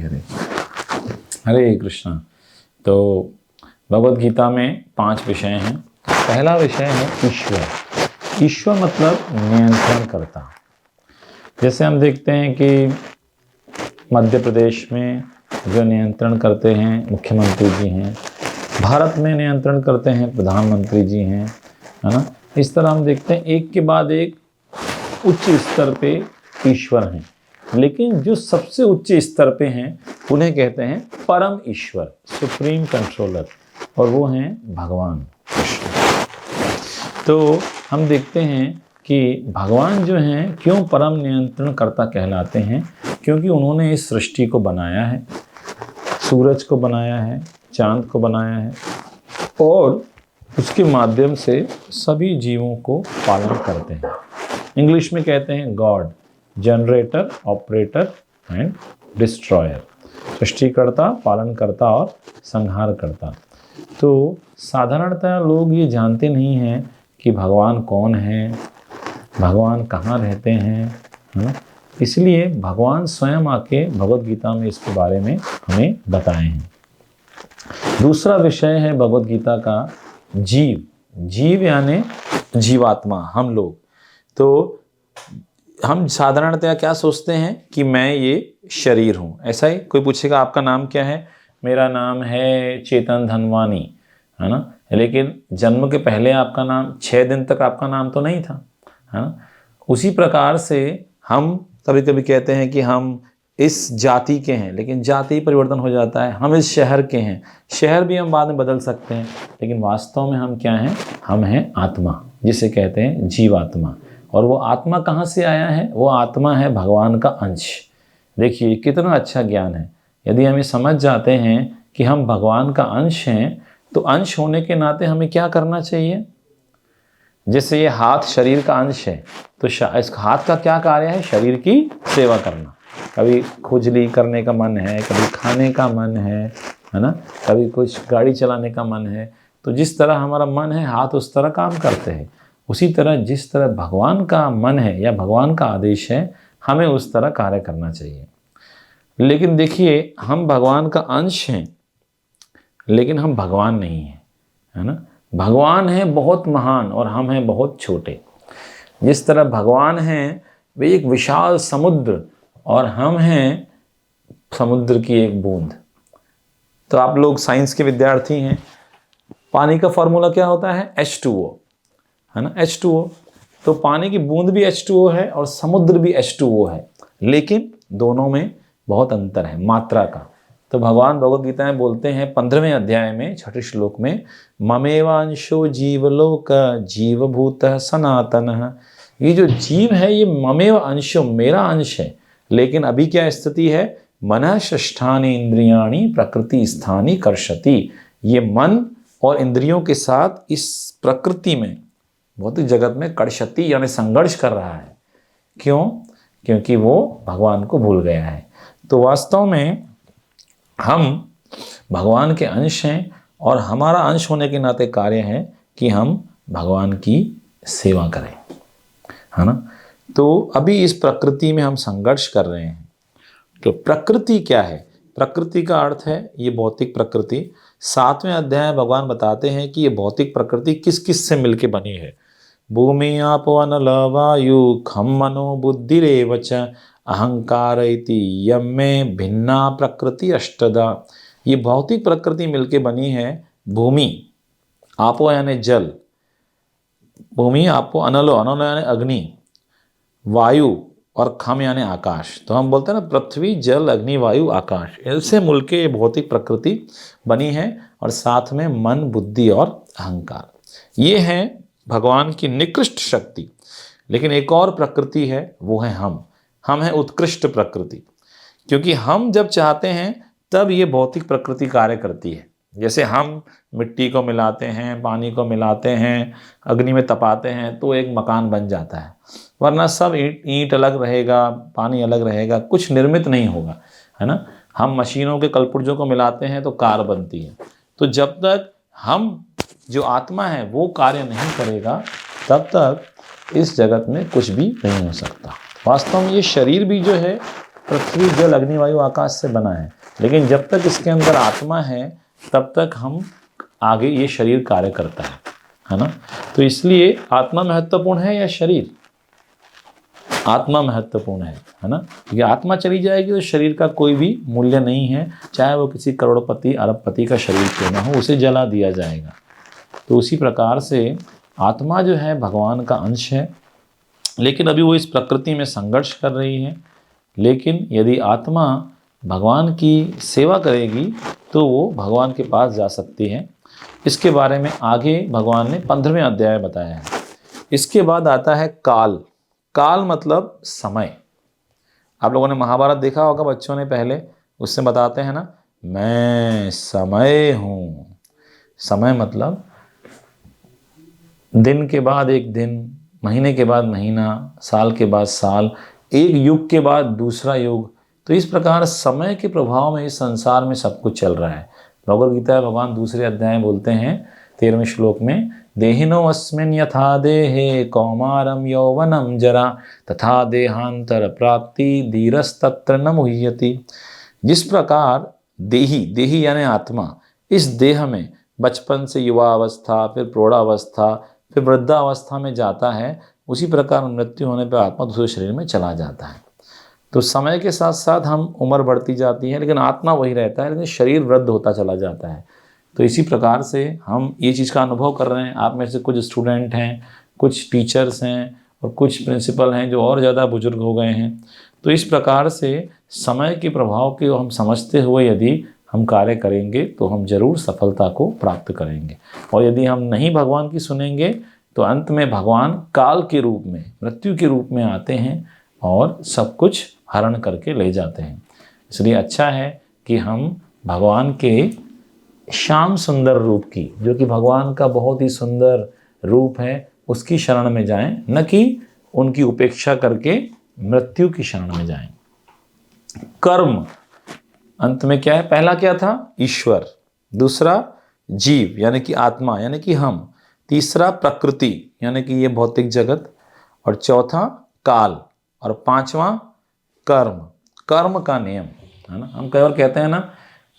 हरे हरे कृष्णा। तो भगवद गीता में 5 विषय हैं। पहला विषय है ईश्वर। ईश्वर मतलब नियंत्रण करता। जैसे हम देखते हैं कि मध्य प्रदेश में जो नियंत्रण करते हैं मुख्यमंत्री जी हैं, भारत में नियंत्रण करते हैं प्रधानमंत्री जी हैं, है ना। इस तरह हम देखते हैं एक के बाद एक उच्च स्तर पे ईश्वर हैं, लेकिन जो सबसे उच्च स्तर पे हैं उन्हें कहते हैं परम ईश्वर, सुप्रीम कंट्रोलर, और वो हैं भगवान कृष्ण। तो हम देखते हैं कि भगवान जो हैं क्यों परम नियंत्रण कर्ता कहलाते हैं, क्योंकि उन्होंने इस सृष्टि को बनाया है, सूरज को बनाया है, चांद को बनाया है, और उसके माध्यम से सभी जीवों को पालन करते हैं। इंग्लिश में कहते हैं God, generator, operator and destroyer, सृष्टिकर्ता, पालनकर्ता और संहारकर्ता। तो साधारणतः लोग ये जानते नहीं हैं कि भगवान कौन है, भगवान कहाँ रहते हैं, है ना। इसलिए भगवान स्वयं आके भगवद गीता में इसके बारे में हमें बताए हैं। दूसरा विषय है भगवद गीता का जीव। जीव यानी जीवात्मा, हम लोग। तो हम साधारणतः क्या सोचते हैं कि मैं ये शरीर हूँ। ऐसा ही कोई पूछेगा आपका नाम क्या है, मेरा नाम है चेतन धनवानी, है ना। लेकिन जन्म के पहले आपका नाम 6 दिन तक आपका नाम तो नहीं था, है ना। उसी प्रकार से हम कभी कभी कहते हैं कि हम इस जाति के हैं, लेकिन जाति परिवर्तन हो जाता है। हम इस शहर के हैं, शहर भी हम बाद में बदल सकते हैं, लेकिन वास्तव में हम क्या हैं, हम हैं आत्मा, जिसे कहते हैं जीवात्मा। और वो आत्मा कहाँ से आया है, वो आत्मा है भगवान का अंश। देखिए कितना अच्छा ज्ञान है। यदि हम ये समझ जाते हैं कि हम भगवान का अंश हैं, तो अंश होने के नाते हमें क्या करना चाहिए। जैसे ये हाथ शरीर का अंश है, तो इस हाथ का क्या कार्य है, शरीर की सेवा करना। कभी खुजली करने का मन है, कभी खाने का मन है ना, कभी कुछ गाड़ी चलाने का मन है, तो जिस तरह हमारा मन है हाथ उस तरह काम करते हैं। उसी तरह जिस तरह भगवान का मन है या भगवान का आदेश है, हमें उस तरह कार्य करना चाहिए। लेकिन देखिए हम भगवान का अंश हैं, लेकिन हम भगवान नहीं हैं, है ना। भगवान है बहुत महान और हम हैं बहुत छोटे। जिस तरह भगवान हैं वे एक विशाल समुद्र और हम हैं समुद्र की एक बूंद। तो आप लोग साइंस के विद्यार्थी हैं, पानी का फॉर्मूला क्या होता है, H2O, है ना, H2O। तो पानी की बूंद भी H2O है और समुद्र भी H2O है, लेकिन दोनों में बहुत अंतर है मात्रा का। तो भगवान भगवद गीता में बोलते हैं 15वें अध्याय में 6ठे श्लोक में, ममेवांशो जीवलोक जीवभूत सनातन। ये जो जीव है ये ममेव अंशो, मेरा अंश है, लेकिन अभी क्या स्थिति है, मनः षष्ठानि इंद्रियाणि प्रकृति स्थानि कर्षति। ये मन और इंद्रियों के साथ इस प्रकृति में, भौतिक जगत में कर्षति यानी संघर्ष कर रहा है। क्यों? क्योंकि वो भगवान को भूल गया है। तो वास्तव में हम भगवान के अंश हैं और हमारा अंश होने के नाते कार्य है कि हम भगवान की सेवा करें, है ना। तो अभी इस प्रकृति में हम संघर्ष कर रहे हैं। तो प्रकृति क्या है, प्रकृति का अर्थ है ये भौतिक प्रकृति। 7वें अध्याय भगवान बताते हैं कि ये भौतिक प्रकृति किस किस से मिलके बनी है। भूमि आपो अनल वायु खम मनो बुद्धिरेव च अहंकार इति यमे भिन्ना प्रकृति अष्टदा। ये भौतिक प्रकृति मिलके बनी है। भूमि, आपो यानी जल, भूमि आपो, अनलो, अनलो यानी अग्नि, वायु और खम यानी आकाश। तो हम बोलते हैं ना पृथ्वी जल अग्नि वायु आकाश, ऐसे मिलके भौतिक प्रकृति बनी है। और साथ में मन बुद्धि और अहंकार, ये है भगवान की निकृष्ट शक्ति। लेकिन एक और प्रकृति है, वो है हम हैं उत्कृष्ट प्रकृति। क्योंकि हम जब चाहते हैं तब ये भौतिक प्रकृति कार्य करती है। जैसे हम मिट्टी को मिलाते हैं, पानी को मिलाते हैं, अग्नि में तपाते हैं तो एक मकान बन जाता है, वरना सब ईंट अलग रहेगा, पानी अलग रहेगा, कुछ निर्मित नहीं होगा, है ना। हम मशीनों के कलपुर्जों को मिलाते हैं तो कार बनती है। तो जब तक हम जो आत्मा है वो कार्य नहीं करेगा, तब तक इस जगत में कुछ भी नहीं हो सकता। वास्तव में ये शरीर भी जो है पृथ्वी जल अग्नि वायु आकाश से बना है, लेकिन जब तक इसके अंदर आत्मा है तब तक हम आगे ये शरीर कार्य करता है ना। तो इसलिए आत्मा महत्वपूर्ण है या शरीर? आत्मा महत्वपूर्ण है ना। क्योंकि आत्मा चली जाएगी तो शरीर का कोई भी मूल्य नहीं है, चाहे वो किसी करोड़पति अरबपति का शरीर क्यों ना हो, उसे जला दिया जाएगा। तो उसी प्रकार से आत्मा जो है भगवान का अंश है, लेकिन अभी वो इस प्रकृति में संघर्ष कर रही है। लेकिन यदि आत्मा भगवान की सेवा करेगी तो वो भगवान के पास जा सकती है। इसके बारे में आगे भगवान ने 15वें अध्याय बताया है। इसके बाद आता है काल। काल मतलब समय। आप लोगों ने महाभारत देखा होगा बच्चों ने पहले, उससे बताते हैं ना, मैं समय हूँ। समय मतलब दिन के बाद एक दिन, महीने के बाद महीना, साल के बाद साल, एक युग के बाद दूसरा युग। तो इस प्रकार समय के प्रभाव में इस संसार में सब कुछ चल रहा है। भगवद गीता भगवान दूसरे अध्याय में बोलते हैं 13वें श्लोक में, देहिनो अस्मिन् यथा देहे कौमारम यौवनम जरा तथा देहांतर प्राप्ति धीरस्तत्र न मुह्यति। जिस प्रकार देही, देही यानी आत्मा, इस देह में बचपन से युवा अवस्था, फिर प्रौढ़ावस्था, फिर वृद्धावस्था में जाता है, उसी प्रकार मृत्यु होने पर आत्मा दूसरे शरीर में चला जाता है। तो समय के साथ साथ हम उम्र बढ़ती जाती है, लेकिन आत्मा वही रहता है, लेकिन शरीर वृद्ध होता चला जाता है। तो इसी प्रकार से हम ये चीज़ का अनुभव कर रहे हैं। आप में से कुछ स्टूडेंट हैं, कुछ टीचर्स हैं और कुछ प्रिंसिपल हैं जो और ज़्यादा बुजुर्ग हो गए हैं। तो इस प्रकार से समय के प्रभाव को हम समझते हुए यदि हम कार्य करेंगे तो हम जरूर सफलता को प्राप्त करेंगे। और यदि हम नहीं भगवान की सुनेंगे तो अंत में भगवान काल के रूप में, मृत्यु के रूप में आते हैं और सब कुछ हरण करके ले जाते हैं। इसलिए अच्छा है कि हम भगवान के श्याम सुंदर रूप की, जो कि भगवान का बहुत ही सुंदर रूप है, उसकी शरण में जाएं, न कि उनकी उपेक्षा करके मृत्यु की शरण में जाएं। कर्म अंत में क्या है? पहला क्या था? ईश्वर। दूसरा जीव यानी कि आत्मा यानी कि हम। तीसरा प्रकृति यानी कि ये भौतिक जगत। और चौथा काल। और पांचवा कर्म। कर्म का नियम है ना। हम कई बार कहते हैं ना,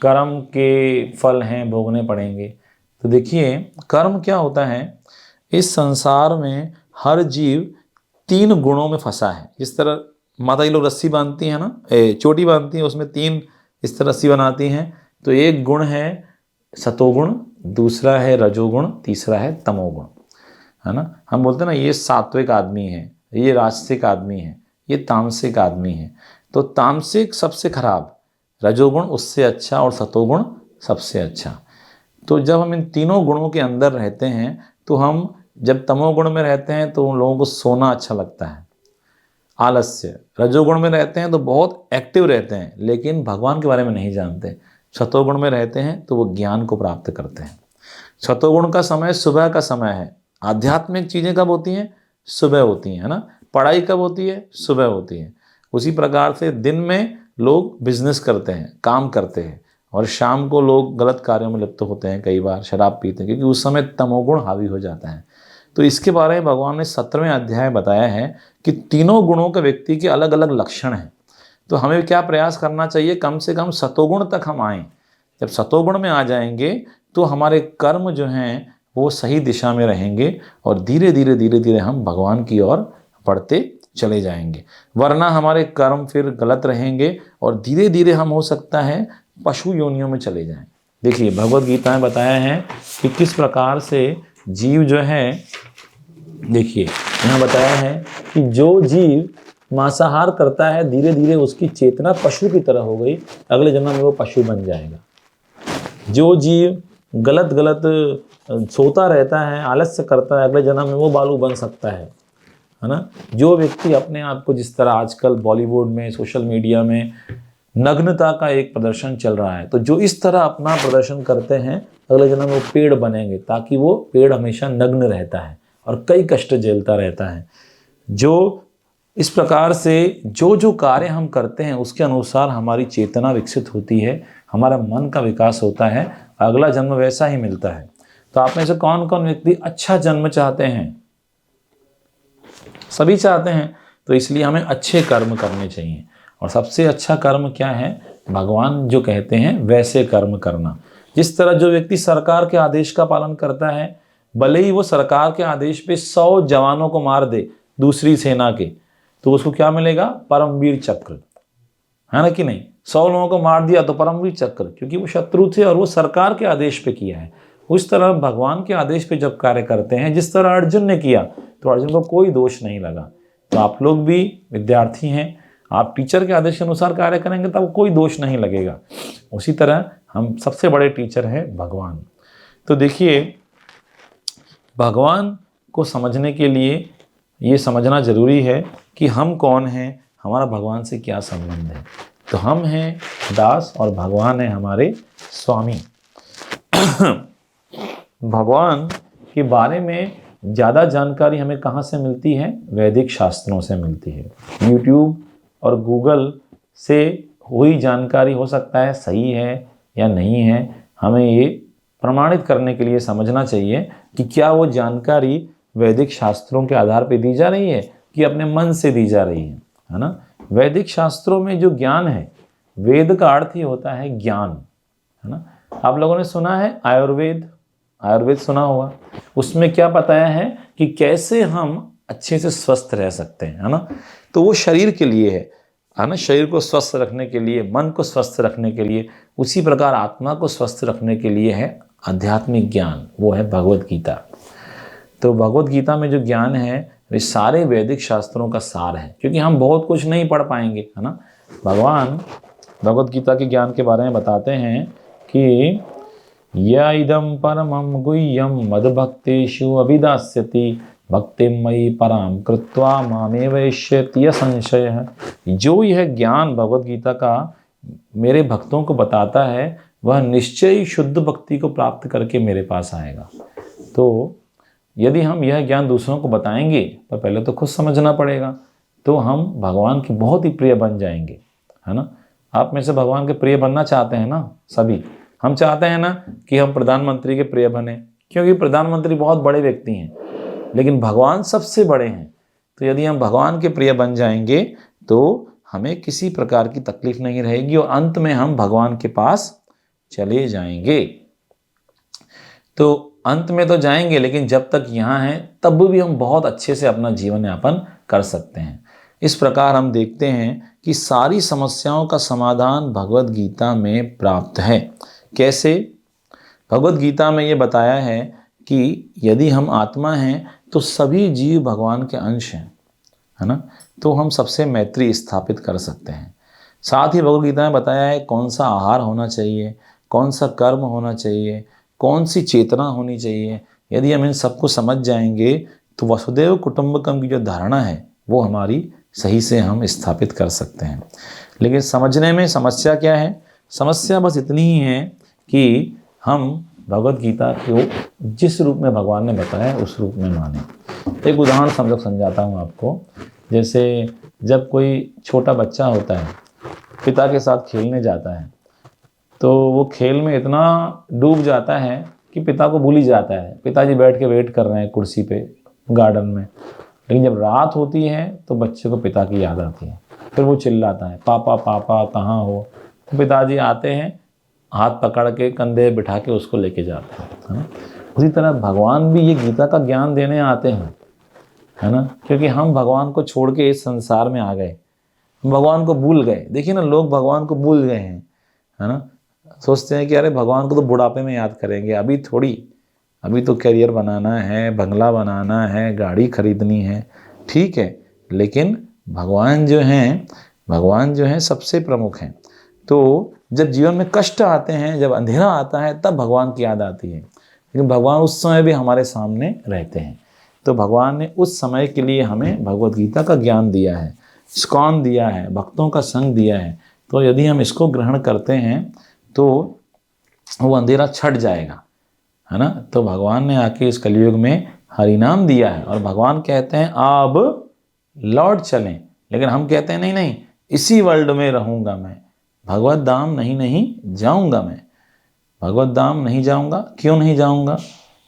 कर्म के फल हैं भोगने पड़ेंगे। तो देखिए कर्म क्या होता है, इस संसार में हर जीव 3 गुणों में फंसा है। जिस तरह माता जी लोग रस्सी बांधती हैं ना, चोटी बांधती हैं, उसमें 3 इस तरह रस्सी बनाती हैं। तो एक गुण है सतोगुण, दूसरा है रजोगुण, तीसरा है तमोगुण, है ना। हम बोलते हैं ना, ये सात्विक आदमी है, ये राजसिक आदमी है, ये तामसिक आदमी है। तो तामसिक सबसे खराब, रजोगुण उससे अच्छा और सतोगुण सबसे अच्छा। तो जब हम इन तीनों गुणों के अंदर रहते हैं, तो हम जब तमोगुण में रहते हैं तो उन लोगों को सोना अच्छा लगता है, आलस्य। रजोगुण में रहते हैं तो बहुत एक्टिव रहते हैं, लेकिन भगवान के बारे में नहीं जानते। सतोगुण में रहते हैं तो वो ज्ञान को प्राप्त करते हैं। सतोगुण का समय सुबह का समय है। आध्यात्मिक चीज़ें कब होती हैं? सुबह होती हैं, है ना। पढ़ाई कब होती है? सुबह होती है। उसी प्रकार से दिन में लोग बिजनेस करते हैं, काम करते हैं, और शाम को लोग गलत कार्यों में लिप्त होते हैं, कई बार शराब पीते हैं, क्योंकि उस समय तमोगुण हावी हो जाता है। तो इसके बारे में भगवान ने 17वें अध्याय बताया है कि तीनों गुणों के व्यक्ति के अलग अलग लक्षण हैं। तो हमें क्या प्रयास करना चाहिए? कम से कम सतोगुण तक हम आएँ। जब सतोगुण में आ जाएंगे तो हमारे कर्म जो हैं वो सही दिशा में रहेंगे, और धीरे धीरे हम भगवान की ओर बढ़ते चले जाएंगे। वरना हमारे कर्म फिर गलत रहेंगे और धीरे धीरे हम हो सकता है पशु योनियों में चले जाएं। देखिए भगवद गीता में बताया है कि किस प्रकार से जीव जो है, देखिए यहाँ बताया है कि जो जीव मांसाहार करता है, धीरे धीरे उसकी चेतना पशु की तरह हो गई, अगले जन्म में वो पशु बन जाएगा। जो जीव गलत सोता रहता है, आलस्य करता है, अगले जन्म में वो बालू बन सकता है ना। जो व्यक्ति अपने आप को, जिस तरह आजकल बॉलीवुड में, सोशल मीडिया में नग्नता का एक प्रदर्शन चल रहा है, तो जो इस तरह अपना प्रदर्शन करते हैं, अगले जन्म में वो पेड़ बनेंगे, ताकि वो पेड़ हमेशा नग्न रहता है और कई कष्ट झेलता रहता है। जो इस प्रकार से जो कार्य हम करते हैं उसके अनुसार हमारी चेतना विकसित होती है, हमारा मन का विकास होता है, अगला जन्म वैसा ही मिलता है। तो आप में से कौन कौन व्यक्ति अच्छा जन्म चाहते हैं? सभी चाहते हैं। तो इसलिए हमें अच्छे कर्म करने चाहिए। और सबसे अच्छा कर्म क्या है? भगवान जो कहते हैं वैसे कर्म करना। जिस तरह जो व्यक्ति सरकार के आदेश का पालन करता है, भले ही वो सरकार के आदेश पे 100 जवानों को मार दे दूसरी सेना के, तो उसको क्या मिलेगा? परमवीर चक्र, है ना कि नहीं? 100 लोगों को मार दिया तो परमवीर चक्र, क्योंकि वो शत्रु थे और वो सरकार के आदेश पे किया है। उस तरह भगवान के आदेश पे जब कार्य करते हैं, जिस तरह अर्जुन ने किया, तो अर्जुन को कोई दोष नहीं लगा। तो आप लोग भी विद्यार्थी हैं, आप टीचर के आदेश के अनुसार कार्य करेंगे तब कोई दोष नहीं लगेगा। उसी तरह हम सबसे बड़े टीचर हैं भगवान। तो देखिए, भगवान को समझने के लिए ये समझना जरूरी है कि हम कौन हैं, हमारा भगवान से क्या संबंध है। तो हम हैं दास और भगवान है हमारे स्वामी। भगवान के बारे में ज़्यादा जानकारी हमें कहाँ से मिलती है? वैदिक शास्त्रों से मिलती है। यूट्यूब और गूगल से हुई जानकारी हो सकता है सही है या नहीं है, हमें ये प्रमाणित करने के लिए समझना चाहिए कि क्या वो जानकारी वैदिक शास्त्रों के आधार पर दी जा रही है कि अपने मन से दी जा रही है ना? वैदिक शास्त्रों में जो ज्ञान है, वेद का अर्थ ही होता है ज्ञान, है ना? आप लोगों ने सुना है आयुर्वेद, आयुर्वेद सुना होगा। उसमें क्या बताया है कि कैसे हम अच्छे से स्वस्थ रह सकते हैं, है ना? तो वो शरीर के लिए है ना? शरीर को स्वस्थ रखने के लिए, मन को स्वस्थ रखने के लिए। उसी प्रकार आत्मा को स्वस्थ रखने के लिए है आध्यात्मिक ज्ञान, वो है भगवत गीता। तो भगवत गीता में जो ज्ञान है वे सारे वैदिक शास्त्रों का सार है, क्योंकि हम बहुत कुछ नहीं पढ़ पाएंगे, है ना? भगवान भगवत गीता के ज्ञान के बारे में बताते हैं कि या इदम परमं गुह्यम मद्भक्तेषु अभिदास्यति भक्तिं मयि पराम कृत्वा मामेव एष्यति संशयः। जो यह ज्ञान भगवत गीता का मेरे भक्तों को बताता है, वह निश्चय ही शुद्ध भक्ति को प्राप्त करके मेरे पास आएगा। तो यदि हम यह ज्ञान दूसरों को बताएंगे, पर पहले तो खुद समझना पड़ेगा, तो हम भगवान के बहुत ही प्रिय बन जाएंगे, है ना? आप में से भगवान के प्रिय बनना चाहते हैं ना? सभी हम चाहते हैं ना कि हम प्रधानमंत्री के प्रिय बने, क्योंकि प्रधानमंत्री बहुत बड़े व्यक्ति हैं, लेकिन भगवान सबसे बड़े हैं। तो यदि हम भगवान के प्रिय बन जाएंगे तो हमें किसी प्रकार की तकलीफ नहीं रहेगी और अंत में हम भगवान के पास चले जाएंगे। तो अंत में तो जाएंगे, लेकिन जब तक यहाँ हैं तब भी हम बहुत अच्छे से अपना जीवन यापन कर सकते हैं। इस प्रकार हम देखते हैं कि सारी समस्याओं का समाधान भगवत गीता में प्राप्त है। कैसे? भगवत गीता में ये बताया है कि यदि हम आत्मा हैं तो सभी जीव भगवान के अंश हैं, है ना? तो हम सबसे मैत्री स्थापित कर सकते हैं। साथ ही भगवत गीता में बताया है कौन सा आहार होना चाहिए, कौन सा कर्म होना चाहिए, कौन सी चेतना होनी चाहिए। यदि हम इन सबको समझ जाएंगे तो वसुदेव कुटुंबकम की जो धारणा है वो हमारी सही से हम स्थापित कर सकते हैं। लेकिन समझने में समस्या क्या है? समस्या बस इतनी ही है कि हम भगवत गीता को जिस रूप में भगवान ने बताया उस रूप में माने। एक उदाहरण समझाता हूँ आपको। जैसे जब कोई छोटा बच्चा होता है, पिता के साथ खेलने जाता है, तो वो खेल में इतना डूब जाता है कि पिता को भूल ही जाता है। पिताजी बैठ के वेट कर रहे हैं कुर्सी पे गार्डन में, लेकिन जब रात होती है तो बच्चे को पिता की याद आती है। फिर वो चिल्लाता है, पापा पापा कहाँ हो? तो पिताजी आते हैं, हाथ पकड़ के कंधे बिठा के उसको लेके जाते हैं, है ना? उसी तरह भगवान भी ये गीता का ज्ञान देने आते हैं, है ना? क्योंकि हम भगवान को छोड़ के इस संसार में आ गए, भगवान को भूल गए। देखिए ना, लोग भगवान को भूल गए हैं, है ना? सोचते हैं कि अरे भगवान को तो बुढ़ापे में याद करेंगे, अभी थोड़ी, अभी तो करियर बनाना है, बंगला बनाना है, गाड़ी खरीदनी है, ठीक है, लेकिन भगवान जो हैं सबसे प्रमुख हैं। तो जब जीवन में कष्ट आते हैं, जब अंधेरा आता है, तब भगवान की याद आती है, लेकिन भगवान उस समय भी हमारे सामने रहते हैं। तो भगवान ने उस समय के लिए हमें भगवत गीता का ज्ञान दिया है, इस्कॉन दिया है, भक्तों का संग दिया है। तो यदि हम इसको ग्रहण करते हैं तो वो अंधेरा छट जाएगा, है ना? तो भगवान ने आके इस कलयुग में हरिनाम दिया है और भगवान कहते हैं अब लौट चलें, लेकिन हम कहते हैं नहीं नहीं, इसी वर्ल्ड में रहूँगा मैं, भगवत धाम नहीं जाऊँगा मैं, भगवत धाम नहीं जाऊँगा। क्यों नहीं जाऊँगा?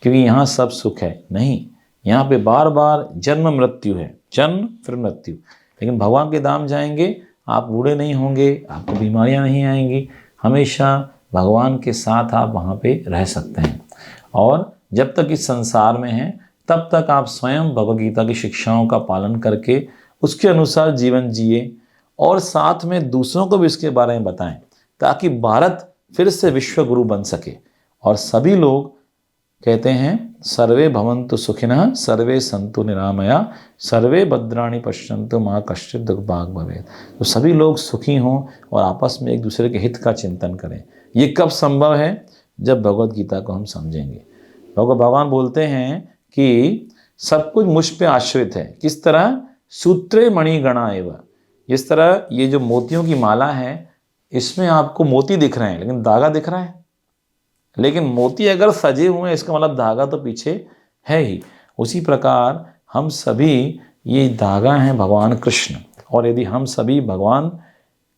क्योंकि यहाँ सब सुख है। नहीं, यहाँ पे बार बार जन्म मृत्यु है, जन्म फिर मृत्यु। लेकिन भगवान के धाम जाएंगे आप बूढ़े नहीं होंगे, आपको बीमारियां नहीं आएंगी, हमेशा भगवान के साथ आप वहाँ पे रह सकते हैं। और जब तक इस संसार में हैं तब तक आप स्वयं भगवद गीता की शिक्षाओं का पालन करके उसके अनुसार जीवन जिए और साथ में दूसरों को भी इसके बारे में बताएं, ताकि भारत फिर से विश्व गुरु बन सके और सभी लोग कहते हैं सर्वे भवन्तु सुखिनः सर्वे सन्तु निरामया सर्वे भद्राणि पश्यन्तु मा कश्चित् दुर्भाग् भवेत्। तो सभी लोग सुखी हों और आपस में एक दूसरे के हित का चिंतन करें। ये कब संभव है? जब भगवद गीता को हम समझेंगे। भगवान बोलते हैं कि सब कुछ मुझ पे आश्रित है। किस तरह? सूत्रे मणिगणा एव। जिस तरह ये जो मोतियों की माला है, इसमें आपको मोती दिख रहे हैं लेकिन धागा दिख रहा है, लेकिन मोती अगर सजे हुए हैं इसका मतलब धागा तो पीछे है ही। उसी प्रकार हम सभी ये धागा हैं भगवान कृष्ण, और यदि हम सभी भगवान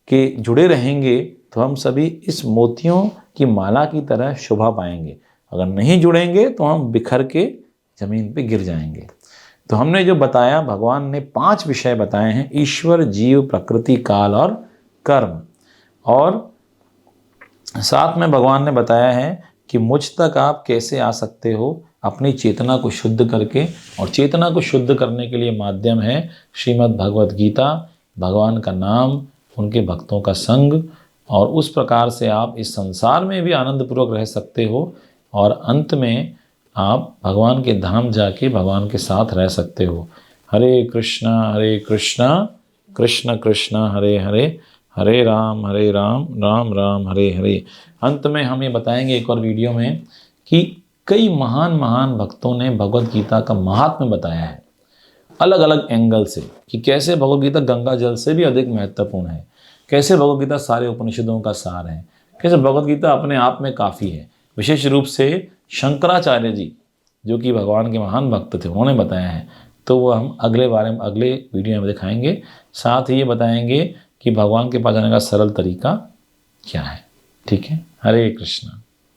के जुड़े रहेंगे तो हम सभी इस मोतियों की माला की तरह शोभा पाएंगे। अगर नहीं जुड़ेंगे तो हम बिखर के जमीन पे गिर जाएंगे। तो हमने जो बताया, भगवान ने 5 विषय बताए हैं, ईश्वर, जीव, प्रकृति, काल और कर्म। और साथ में भगवान ने बताया है कि मुझ तक आप कैसे आ सकते हो अपनी चेतना को शुद्ध करके, और चेतना को शुद्ध करने के लिए माध्यम है श्रीमद् भगवद गीता, भगवान का नाम, उनके भक्तों का संग, और उस प्रकार से आप इस संसार में भी आनंदपूर्वक रह सकते हो और अंत में आप भगवान के धाम जाके भगवान के साथ रह सकते हो। हरे कृष्णा कृष्ण कृष्ण हरे हरे, हरे राम राम राम हरे हरे। अंत में हम ये बताएंगे एक और वीडियो में कि कई महान भक्तों ने भगवद गीता का महात्म्य बताया है अलग अलग एंगल से, कि कैसे भगवद गीता गंगा जल से भी अधिक महत्वपूर्ण है, कैसे भगवद गीता सारे उपनिषदों का सार है, कैसे भगवद गीता अपने आप में काफ़ी है। विशेष रूप से शंकराचार्य जी जो कि भगवान के महान भक्त थे, उन्होंने बताया है। तो वो हम अगले वीडियो में दिखाएंगे। साथ ही ये बताएंगे कि भगवान के पास जाने का सरल तरीका क्या है। ठीक है, हरे कृष्णा।